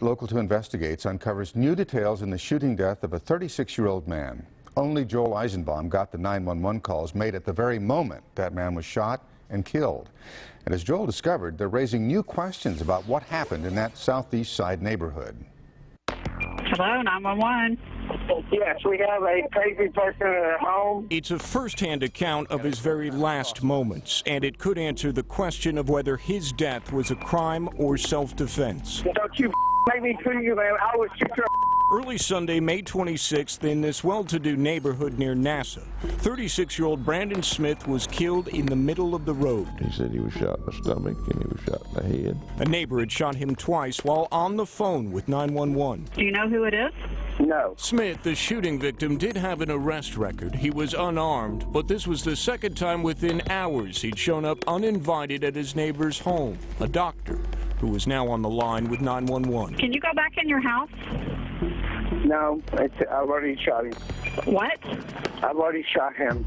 Local 2 Investigates uncovers new details in the shooting death of a 36-year-old man. Only Joel Eisenbaum got the 911 calls made at the very moment that man was shot and killed. And as Joel discovered, they're raising new questions about what happened in that southeast side neighborhood. Hello, 911. Yes, we have a crazy person in our home. It's a first-hand account of his very last moments, and it could answer the question of whether his death was a crime or self-defense. Don't you make me shoot you, man. I will shoot your. Early Sunday, May 26th, in this well-to-do neighborhood near NASA, 36-year-old Brandon Smith was killed in the middle of the road. He said he was shot in the stomach and he was shot in the head. A neighbor had shot him twice while on the phone with 911. Do you know who it is? No. Smith, the shooting victim, did have an arrest record. He was unarmed, but this was the second time within hours he'd shown up uninvited at his neighbor's home, a doctor, who is now on the line with 911. Can you go back in your house? No, I've already shot him. What? I've already shot him.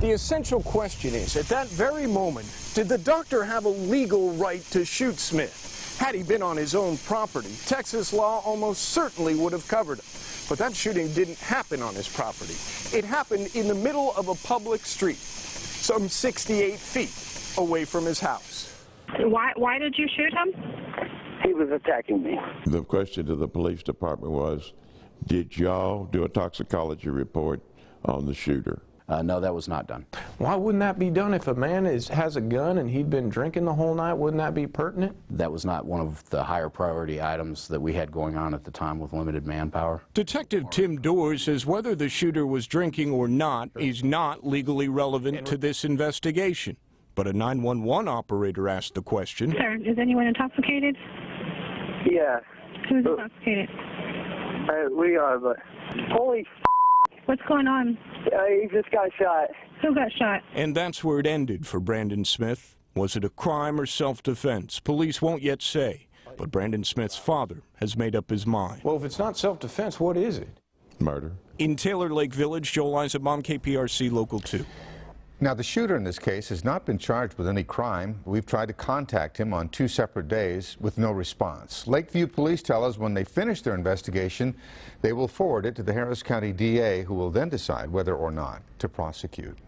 The essential question is, at that very moment, did the doctor have a legal right to shoot Smith? Had he been on his own property, Texas law almost certainly would have covered him. But that shooting didn't happen on his property. It happened in the middle of a public street, some 68 feet away from his house. Why did you shoot him? He was attacking me. The question to the police department was, did y'all do a toxicology report on the shooter? No, that was not done. Why wouldn't that be done if a man has a gun and he'd been drinking the whole night? Wouldn't that be pertinent? That was not one of the higher priority items that we had going on at the time with limited manpower. Detective Tim Dorr says whether the shooter was drinking or not is not legally relevant to this investigation. But a 911 operator asked the question. Sir, is anyone intoxicated? Yeah. Who's intoxicated? We are, but holy What's going on? he just got shot. Who got shot? And that's where it ended for Brandon Smith. Was it a crime or self-defense? Police won't yet say, but Brandon Smith's father has made up his mind. Well, if it's not self-defense, what is it? Murder. In Taylor Lake Village, Joel Eisenbaum, KPRC Local 2. Now, the shooter in this case has not been charged with any crime. We've tried to contact him on 2 separate days with no response. Lakeview police tell us when they finish their investigation, they will forward it to the Harris County DA, who will then decide whether or not to prosecute.